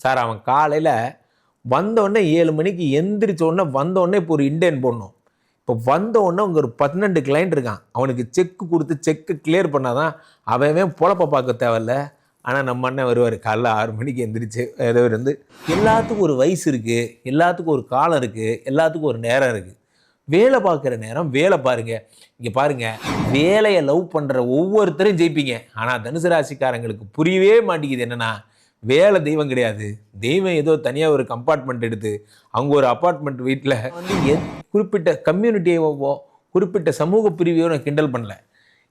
Sir அவன் காலையில் வந்தோடனே 7 மணிக்கு எந்திரிச்சோடனே வந்தோடனே இப்போ ஒரு இண்டேன் போடணும். இப்போ வந்தோடனே உங்க ஒரு 12 கிளைண்ட் இருக்கான், அவனுக்கு செக்கு கொடுத்து செக்கு கிளியர் பண்ணாதான் அவன் பொழப்ப பார்க்க தேவையில்ல. ஆனால் நம்ம அண்ணன் வருவார் காலைல 6 மணிக்கு எந்திரிச்சு ஏதோ இருந்து. எல்லாத்துக்கும் ஒரு வயசு இருக்குது, எல்லாத்துக்கும் ஒரு காலம் இருக்குது, எல்லாத்துக்கும் ஒரு நேரம் இருக்குது. வேலை பார்க்குற நேரம் வேலை பாருங்க. இங்கே பாருங்க, வேலையை லவ் பண்ணுற ஒவ்வொருத்தரும் ஜெயிப்பீங்க. ஆனால் தனுசு ராசிக்காரங்களுக்கு புரியவே மாட்டேங்குது என்னன்னா, வேலை தெய்வம் கிடையாது. தெய்வம் ஏதோ தனியாக ஒரு கம்பார்ட்மெண்ட் எடுத்து அவங்க ஒரு அப்பார்ட்மெண்ட் வீட்டில் வந்து குறிப்பிட்ட கம்யூனிட்டியவோ குறிப்பிட்ட சமூக பிரிவையோ நான் கிண்டல் பண்ணல.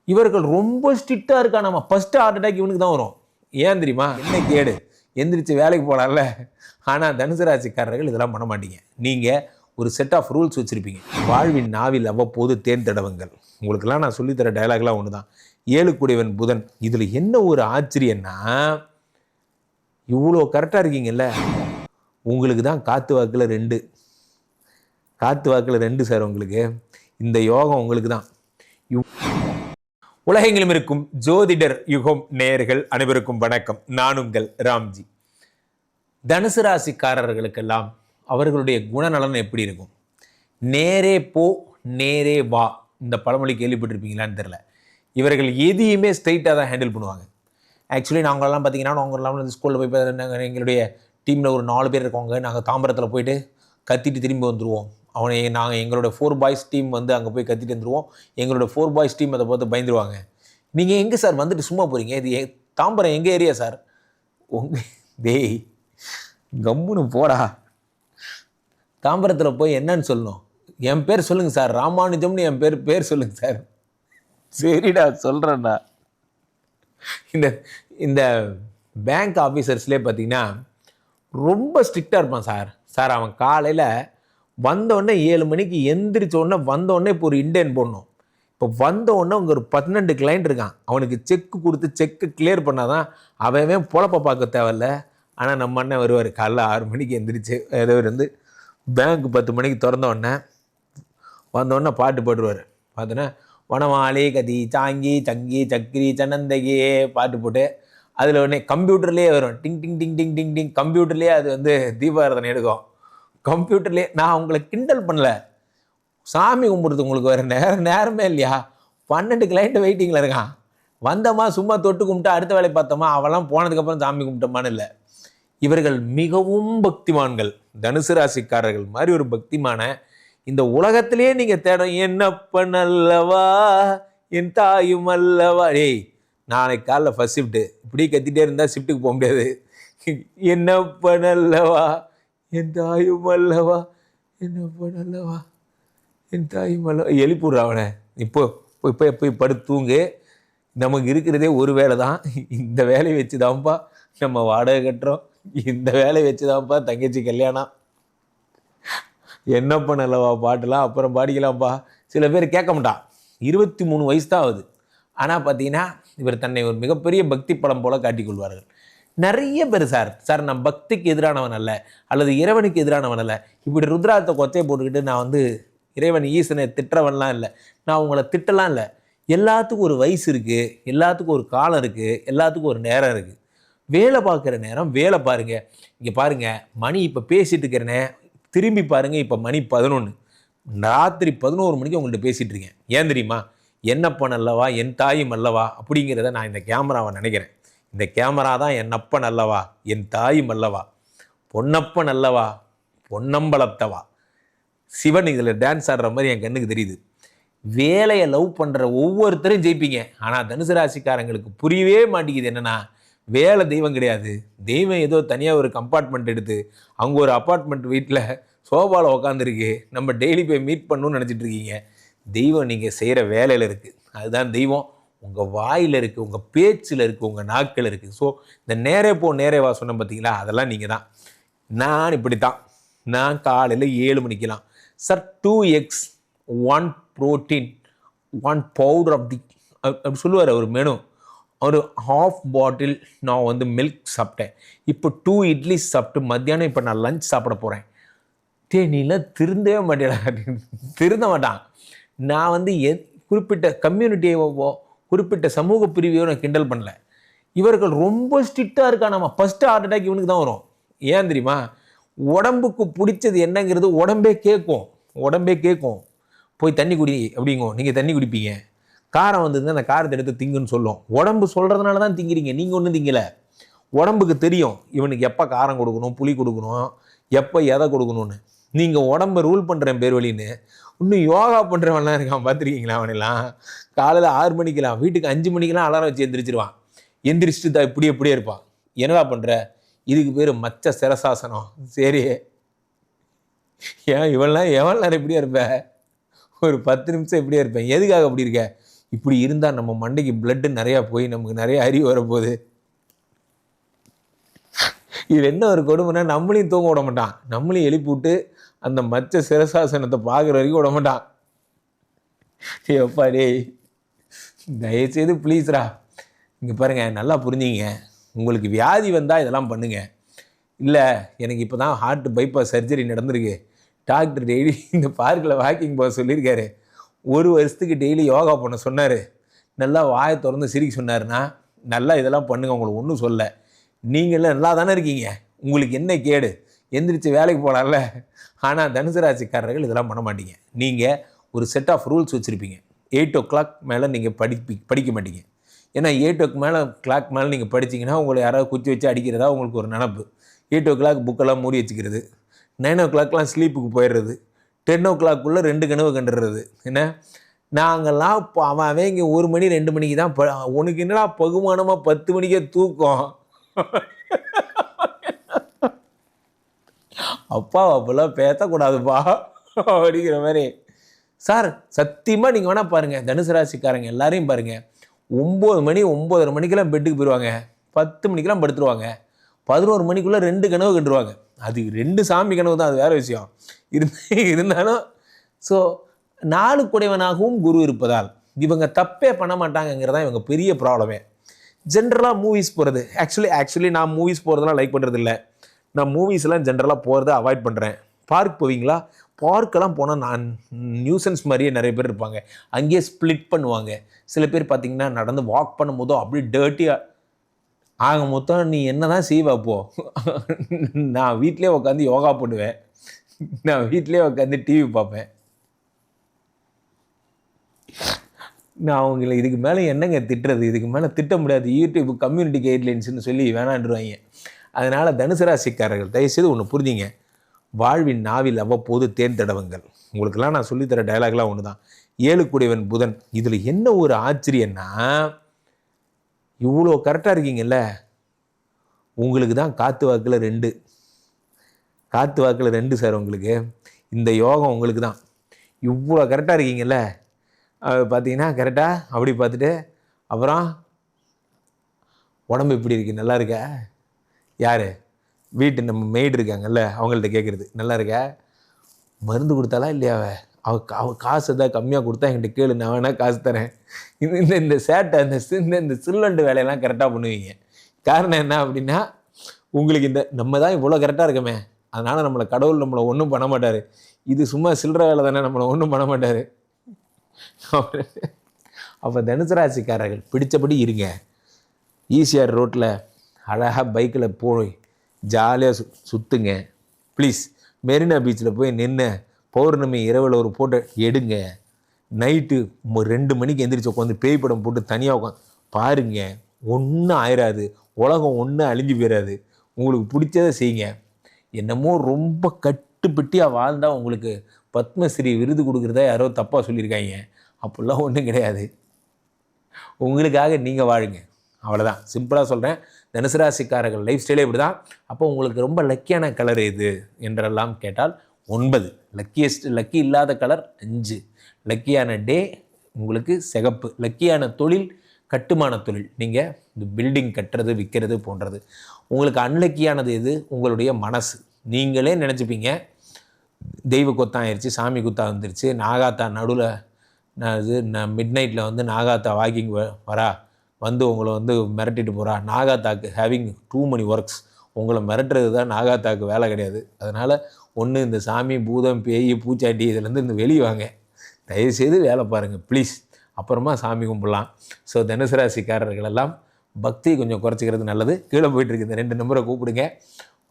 இவர்கள் ரொம்ப ஸ்ட்ரிக்டாக இருக்கா. நம்ம ஃபஸ்ட்டு ஹார்ட் அட்டாக் இவனுக்கு தான் வரும். ஏன் தெரியுமா? என்ன கேடு, எந்திரிச்சு வேலைக்கு போகலாம்ல. ஆனால் தனுசு ராசிக்காரர்கள் இதெல்லாம் பண்ண மாட்டீங்க. நீங்கள் ஒரு செட் ஆஃப் ரூல்ஸ் வச்சுருப்பீங்க. வாழ்வின் நாவில் அவ்வப்போது தேன் தடவுங்கள். உங்களுக்கெல்லாம் நான் சொல்லித்தர டயலாக்லாம் ஒன்று தான். 7 கூடியவன் புதன். இதில் என்ன ஒரு ஆச்சரியன்னா, இவ்வளோ கரெக்டாக இருக்கீங்கல்ல, உங்களுக்கு தான் காற்று வாக்கில் 2 சார். உங்களுக்கு இந்த யோகம் உங்களுக்கு தான். உலகெங்கிலும் இருக்கும் ஜோதிடர் யுகம் நேயர்கள் அனைவருக்கும் வணக்கம். நான் உங்கள் ராம்ஜி. தனுசு ராசிக்காரர்களுக்கெல்லாம் அவர்களுடைய குணநலன் எப்படி இருக்கும்? நேரே போ நேரே வா, இந்த பழமொழி கேள்விப்பட்டிருப்பீங்களான்னு தெரில. இவர்கள் எதையுமே ஸ்ட்ரைட்டாக தான் ஹேண்டில் பண்ணுவாங்க. ஆக்சுவலி நாங்கள்லாம் பார்த்தீங்கன்னா, நாங்கள்லாம் வந்து ஸ்கூலில் போய் நாங்கள் எங்களுடைய டீமில் ஒரு 4 பேர் இருக்கவங்க. நாங்கள் தாம்பரத்தில் போயிட்டு கத்திட்டு திரும்பி வந்துடுவோம். நாங்கள் எங்களோட 4 பாய்ஸ் டீம் வந்து அங்கே போய் கத்திட்டு வந்துடுவோம். எங்களோட 4 பாய்ஸ் டீம் அதை பார்த்து பயந்துருவாங்க. நீங்கள் எங்கே சார் வந்துட்டு சும்மா போகிறீங்க? இது தாம்பரம் எங்கள் ஏரியா சார். டேய் கம்முன்னு போடா. தாம்பரத்தில் போய் என்னன்னு சொல்லணும்? என் பேர் சொல்லுங்கள் சார், ராமானுஜம்னு என் பேர் சொல்லுங்கள் சார். சரிடா சொல்கிறேன்டா. இந்த பேங்க் ஆஃபீஸர்ஸ்லேயே பார்த்தீங்கன்னா ரொம்ப ஸ்ட்ரிக்டாக இருப்பான் சார். அவன் காலையில் வந்தோடனே 7 மணிக்கு எந்திரிச்சோடனே வந்தோடனே இப்போ ஒரு இண்டேன் போடணும். இப்போ வந்தோடனே உங்க ஒரு 12 கிளைண்ட் இருக்கான், அவனுக்கு செக்கு கொடுத்து செக்கு கிளியர் பண்ணாதான் அவன் பொழப்ப பார்க்க தேவையில்ல. ஆனால் நம்ம அண்ணன் வருவார் காலைல 6 மணிக்கு எந்திரிச்சு ஏதோ இருந்து. பேங்க் 10 மணிக்கு திறந்தோடனே வந்தோடனே பாட்டு போட்டுருவார். பார்த்தோன்னா வனமாளி கதி சாங்கி சங்கி சக்கிரி சன்னந்தகி பாட்டு போட்டு அதில் உடனே கம்ப்யூட்டர்லேயே வரும். டிங் டிங் டிங் டிங் டிங் டிங். கம்ப்யூட்டர்லேயே அது வந்து தீபாராதனை எடுக்கும். கம்ப்யூட்டர்லேயே. நான் உங்களை கிண்டல் பண்ணல. சாமி கும்பிட்றது உங்களுக்கு வேறு நேரமே இல்லையா? 12 கிளைண்ட்டு வெயிட்டிங்கில் இருக்கான். வந்தோமா சும்மா தொட்டு கும்பிட்டா அடுத்த வேலை பார்த்தோமா, அவெல்லாம் போனதுக்கப்புறம் சாமி கும்பிட்டோமான்னு இல்லை. இவர்கள் மிகவும் பக்திமான்கள். தனுசு ராசிக்காரர்கள் மாதிரி ஒரு பக்திமான இந்த உலகத்திலேயே நீங்கள் தேடும். என்னப்பன் அல்லவா என் தாயும் அல்லவா. டேய் நாளைக்கு காலைல ஃபஸ்ட் ஷிஃப்ட்டு, இப்படி கத்திட்டே இருந்தால் ஷிஃப்ட்டுக்கு போக முடியாது. என்னப்பன் அல்லவா என் தாயும் அல்லவா, என்னப்பன் அல்லவா என் தாயும் அல்லவா. எழுப்பிடுற அவனை. இப்போ போய் படுத்து தூங்கு. நமக்கு இருக்கிறதே ஒரு வேலை தான். இந்த வேலையை வச்சு தான்ப்பா நம்ம வாடகை கட்டுறோம். இந்த வேலையை வச்சு தான்ப்பா தங்கச்சி கல்யாணம். என்ன பண்ணலவா பாட்டுலாம் அப்புறம் பாடிக்கலாம்ப்பா. சில பேர் கேட்க மாட்டான். 23 வயசு தான் ஆகுது. ஆனால் பார்த்தீங்கன்னா இவர் தன்னை ஒரு மிகப்பெரிய பக்தி படம் போல காட்டிக்கொள்வார்கள். நிறைய பேர் சார் நான் பக்திக்கு எதிரானவன் அல்ல, அல்லது இறைவனுக்கு எதிரானவன் அல்ல, இப்படி ருத்ராத்தை கொச்சை போட்டுக்கிட்டு நான் வந்து இறைவன் ஈசனை திட்டுறவன்லாம் இல்லை, நான் உங்களை திட்டலாம் இல்லை. எல்லாத்துக்கும் ஒரு வயசு இருக்குது, எல்லாத்துக்கும் ஒரு காலம் இருக்குது, எல்லாத்துக்கும் ஒரு நேரம் இருக்குது. வேலை பார்க்குற நேரம் வேலை பாருங்கள். இங்கே பாருங்கள், மணி இப்போ பேசிகிட்டு இருக்கிறேனே, திரும்பி பாருங்கள், இப்போ மணி 11, ராத்திரி 11 மணிக்கு உங்கள்கிட்ட பேசிகிட்டு இருக்கேன். ஏன் தெரியுமா? என்னப்பன் அல்லவா என் தாயும் அல்லவா அப்படிங்கிறத நான் இந்த கேமராவை நினைக்கிறேன். இந்த கேமரா தான் என்னப்பன் அல்லவா என் தாயும் அல்லவா, பொன்னப்பன் அல்லவா பொன்னம்பலத்தவா. சிவன் இதில் டான்ஸ் ஆடுற மாதிரி என் கண்ணுக்கு தெரியுது. வேலையை லவ் பண்ணுற ஒவ்வொருத்தரும் ஜெயிப்பீங்க. ஆனால் தனுசு ராசிக்காரங்களுக்கு புரியவே மாட்டேங்குது என்னென்னா, வேலை தெய்வம் கிடையாது. தெய்வம் ஏதோ தனியாக ஒரு கம்பார்ட்மெண்ட் எடுத்து அவங்க ஒரு அப்பார்ட்மெண்ட் வீட்டில் சோபாவில் உட்காந்துருக்கு, நம்ம டெய்லி போய் மீட் பண்ணணும்னு நினச்சிட்டு இருக்கீங்க. தெய்வம் நீங்கள் செய்கிற வேலையில் இருக்குது. அதுதான் தெய்வம் உங்கள் வாயில் இருக்குது, உங்கள் பேச்சில் இருக்குது, உங்கள் நாட்கள் இருக்குது. ஸோ இந்த நேரே போ நேரே வா சொன்ன பார்த்தீங்களா, அதெல்லாம் நீங்கள் தான். நான் இப்படி தான். நான் காலையில் 7 மணிக்கெலாம் sir 2 eggs 1 protein 1 powder of the அப்படி சொல்லுவார் ஒரு மெனு. ஒரு ½ பாட்டில் நான் வந்து மில்க் சாப்பிட்டேன். இப்போ 2 இட்லி சாப்பிட்டு மத்தியானம் இப்போ நான் லஞ்ச் சாப்பிட போகிறேன். நீலாம் திருந்தவே மாட்டேன். திருந்த மாட்டான். நான் வந்து குறிப்பிட்ட கம்யூனிட்டியவோ குறிப்பிட்ட சமூக பிரிவையோ நான் கிண்டல் பண்ணல. இவர்கள் ரொம்ப ஸ்ட்ரிக்டாக இருக்கா. நம்ம ஃபஸ்ட்டு ஹார்ட் அட்டாக் இவனுக்கு தான் வரும். ஏன் தெரியுமா? உடம்புக்கு பிடிச்சது என்னங்கிறது உடம்பே கேட்கும். போய் தண்ணி குடி அப்படிங்கும். நீங்கள் தண்ணி குடிப்பீங்க. காரம் வந்ததுன்னா அந்த காரத்தை எடுத்து திங்குன்னு சொல்லும். உடம்பு சொல்கிறதுனால தான் திங்கிறீங்க, நீங்கள் ஒன்றும் திங்கலை. உடம்புக்கு தெரியும் இவனுக்கு எப்போ காரம் கொடுக்கணும், புளி கொடுக்கணும், எப்போ எதை கொடுக்கணும்னு. நீங்கள் உடம்பை ரூல் பண்ணுறேன் பேர் வழின்னு இன்னும் யோகா பண்ணுறவன்லாம் இருக்கான், பார்த்துருக்கீங்களா? அவனெல்லாம் காலையில் 6 மணிக்கெலாம் வீட்டுக்கு 5 மணிக்கெலாம் அலாரம் வச்சு எந்திரிச்சிருவான். எந்திரிச்சிட்டு தான் இப்படியே இருப்பான். என்னடா பண்ணுற? இதுக்கு பேர் மச்ச சிரசாசனம். சரி, ஏன் இவன்லாம் எவன் நேரம் இப்படியே இருப்பேன்? ஒரு 10 நிமிஷம் இப்படியே இருப்பேன். எதுக்காக அப்படி இருக்க? இப்படி இருந்தால் நம்ம மண்டைக்கு பிளட்டு நிறையா போய் நமக்கு நிறைய அறிவு வரப்போகுது. இது என்ன ஒரு கொடுமைன்னா, நம்மளையும் தூங்க விட மாட்டான், நம்மளையும் எழுப்பி விட்டு அந்த மச்ச சிரசாசனத்தை பார்க்குற வரைக்கும் விட மாட்டான். எப்பா டேய், தயவுசெய்து ப்ளீஸ்ரா, இங்கே பாருங்கள், நல்லா புரிஞ்சிங்க. உங்களுக்கு வியாதி வந்தால் இதெல்லாம் பண்ணுங்க. இல்லை எனக்கு இப்போ தான் ஹார்ட் பைபாஸ் சர்ஜரி நடந்திருக்கு, டாக்டர் டெய்லி இந்த பார்க்கில் வாக்கிங் போக சொல்லியிருக்காரு, 1 வருஷத்துக்கு டெய்லி யோகா பண்ண சொன்னார், நல்லா வாயை திறந்து சிரிக்க சொன்னார்னா நல்லா இதெல்லாம் பண்ணுங்கள், உங்களுக்கு ஒன்றும் சொல்ல. நீங்களும் நல்லா தானே இருக்கீங்க, உங்களுக்கு என்ன கேடு? எந்திரிச்சு வேலைக்கு போகலாம்ல. ஆனால் தனுசு ராசிக்காரர்கள் இதெல்லாம் பண்ண மாட்டீங்க. நீங்கள் ஒரு செட் ஆஃப் ரூல்ஸ் வச்சுருப்பீங்க. 8 o'clock மேலே நீங்கள் படிக்க மாட்டீங்க. ஏன்னா 8 o'clock மேலே நீங்கள் படிச்சிங்கன்னா உங்களை யாராவது குச்சி வச்சு அடிக்கிறதா உங்களுக்கு ஒரு நினப்பு. 8 o'clock புக்கெல்லாம் மூடி வச்சுக்கிறது, 9 o'clockலாம் ஸ்லீப்புக்கு போயிடுறது, 10 o'clockக்குள்ளே 2 கனவு கண்டுடுறது. என்ன நாங்கள்லாம் இப்போ அவன் இங்கே 1 மணி 2 மணிக்கு தான் உனக்கு என்னடா பகுமானமாக 10 மணிக்கே தூக்கம்? அப்பா அப்பெல்லாம் பேசக்கூடாதுப்பா அப்படிங்கிற மாதிரி. சார் சத்தியமாக நீங்கள் வேணால் பாருங்கள், தனுசு ராசிக்காரங்க எல்லாரையும் பாருங்கள், 9 மணி 9:30 மணிக்கெல்லாம் பெட்டுக்கு போயிடுவாங்க, 10 மணிக்கெல்லாம் படுத்துருவாங்க, 11 மணிக்குள்ளே 2 கனவு கண்டுருவாங்க. அது 2 சாமி கனவு தான், அது வேறு விஷயம். இருந்தாலும் ஸோ 4 குடைவனாகவும் குரு இருப்பதால் இவங்க தப்பே பண்ண மாட்டாங்கங்கிறதான் இவங்க பெரிய ப்ராப்ளமே. ஜென்ரலாக மூவிஸ் போகிறது, ஆக்சுவலி நான் மூவிஸ் போகிறதெல்லாம் லைக் பண்ணுறது இல்லை. நான் மூவிஸ்லாம் ஜென்ரலாக போகிறத அவாய்ட் பண்ணுறேன். பார்க் போவீங்களா? பார்க்கெல்லாம் போனால் நான் நியூசன்ஸ் மாதிரியே நிறைய பேர் இருப்பாங்க. அங்கேயே ஸ்ப்ளிட் பண்ணுவாங்க. சில பேர் பார்த்திங்கன்னா நடந்து வாக் பண்ணும் போதோ அப்படியே டர்ட்டியாக ஆக மொத்தம். நீ என்ன தான் செய்வா? நான் வீட்டிலே உட்காந்து யோகா பண்ணுவேன், நான் வீட்டிலே உட்காந்து டிவி பார்ப்பேன். நான் அவங்கள இதுக்கு மேலே என்னங்க திட்டுறது? இதுக்கு மேலே திட்ட முடியாது, யூடியூப் கம்யூனிட்டி கைட்லைன்ஸ்னு சொல்லி வேணான்றுவாங்க. அதனால் தனுசு ராசிக்காரர்கள் தயவுசெய்து ஒன்று புரிஞ்சிங்க, வாழ்வின் நாவில் அவ்வப்போது தேன் தடவுங்கள். உங்களுக்கெல்லாம் நான் சொல்லித்தர டயலாக்லாம் ஒன்று தான். 7 குடைவன் புதன். இதில் என்ன ஒரு ஆச்சரியன்னா, இவ்வளோ கரெக்டாக இருக்கீங்கல்ல, உங்களுக்கு தான் காற்று வாக்கில் 2 சார். உங்களுக்கு இந்த யோகம் உங்களுக்கு தான். இவ்வளோ கரெக்டாக இருக்கீங்கல்ல, பார்த்தீங்கன்னா கரெக்டாக அப்படி பார்த்துட்டு அப்புறம் உடம்பு எப்படி இருக்குது, நல்லா இருக்கா? யார் வீட்டு நம்ம மெய்டு இருக்காங்கல்ல அவங்கள்ட்ட கேட்குறது, நல்லா இருக்கா? மருந்து கொடுத்தாலா இல்லையா? அவ காசு எதாவது கம்மியாக கொடுத்தா என்கிட்ட கேளு, நான் வேணால் காசு தரேன். இந்த சேட்டை இந்த சில்லண்டு வேலையெல்லாம் கரெக்டாக பண்ணுவீங்க. காரணம் என்ன அப்படின்னா, உங்களுக்கு இந்த நம்ம தான் இவ்வளோ கரெக்டாக இருக்கமே, அதனால் நம்மளை கடவுள் நம்மளை ஒன்றும் பண்ண மாட்டார். இது சும்மா சில்லற வேலை தானே, நம்மளை ஒன்றும் பண்ண மாட்டார். அப்போ தனுசு ராசிக்காரர்கள் பிடிச்சபடி இருங்க. ஈசிஆர் ரோட்டில் அழகாக பைக்கில் போய் ஜாலியாக சுற்றுங்க. ப்ளீஸ் மெரினா பீச்சில் போய் நின்று பௌர்ணமி இரவில் ஒரு ஃபோட்டோ எடுங்க. நைட்டு 2 மணிக்கு எந்திரிச்சு உட்காந்து பேய் படம் போட்டு தனியாக உட்காந்து பாருங்க. ஒன்றும் ஆயிராது, உலகம் ஒன்றும் அழிஞ்சு போயிடாது. உங்களுக்கு பிடிச்சதை செய்யுங்க. என்னமோ ரொம்ப கட்டுப்பட்டியாக வாழ்ந்தால் உங்களுக்கு பத்மஸ்ரீ விருது கொடுக்குறதா யாரோ தப்பாக சொல்லியிருக்காங்க. அப்படிலாம் ஒன்றும் கிடையாது. உங்களுக்காக நீங்கள் வாழுங்க, அவ்வளோதான். சிம்பிளாக சொல்கிறேன். தனுசு ராசிக்காரர்கள் லைஃப் ஸ்டைலே இப்படி தான். அப்போ உங்களுக்கு ரொம்ப லக்கியான கலர் எது என்றெல்லாம் கேட்டால் 9. லக்கி இல்லாத கலர் 5. லக்கியான டே உங்களுக்கு சிகப்பு. லக்கியான தொழில் கட்டுமான தொழில், நீங்கள் இந்த பில்டிங் கட்டுறது விற்கிறது போன்றது. உங்களுக்கு அன்லக்கியானது எது? உங்களுடைய மனசு. நீங்களே நினச்சிப்பீங்க தெய்வ கொத்தம் ஆயிடுச்சு, சாமி குத்தா வந்துருச்சு, நாகாத்தா நடுவில் நான் மிட் நைட்டில் வந்து நாகாத்தா வாக்கிங் வரா வந்து உங்களை வந்து மிரட்டிட்டு போகிறா. நாகாத்தாக்கு ஹேவிங் டூ many ஒர்க்ஸ். உங்களை மிரட்டுறது தான் நாகாத்தாக்கு வேலை கிடையாது. அதனால் ஒன்று இந்த சாமி பூதம் பேய் பூச்சாட்டி இதுலேருந்து இந்த வெளியே வாங்க, தயவுசெய்து வேலை பாருங்கள் ப்ளீஸ். அப்புறமா சாமி கும்பிடலாம். ஸோ தனுசு ராசிக்காரர்கள் எல்லாம் பக்தி கொஞ்சம் குறைச்சிக்கிறது நல்லது. கீழே போயிட்டுருக்கு இந்த 2 நம்பரை கூப்பிடுங்க.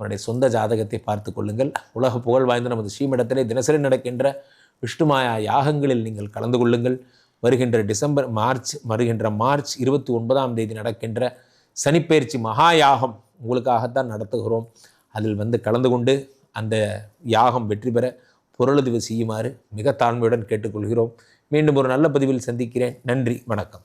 அவருடைய சொந்த ஜாதகத்தை பார்த்து கொள்ளுங்கள். உலக புகழ் வாய்ந்த நமது ஸ்ரீமடத்திலே தினசரி நடக்கின்ற விஷ்ணுமாயா யாகங்களில் நீங்கள் கலந்து கொள்ளுங்கள். வருகின்ற மார்ச் 29ஆம் தேதி நடக்கின்ற சனிப்பெயர்ச்சி மகா யாகம் உங்களுக்காகத்தான் நடத்துகிறோம். அதில் கலந்து கொண்டு அந்த யாகம் வெற்றி பெற பொருளுதவி செய்யுமாறு மிக தாழ்மையுடன் கேட்டுக்கொள்கிறோம். மீண்டும் ஒரு நல்ல பதிவில் சந்திக்கிறேன். நன்றி, வணக்கம்.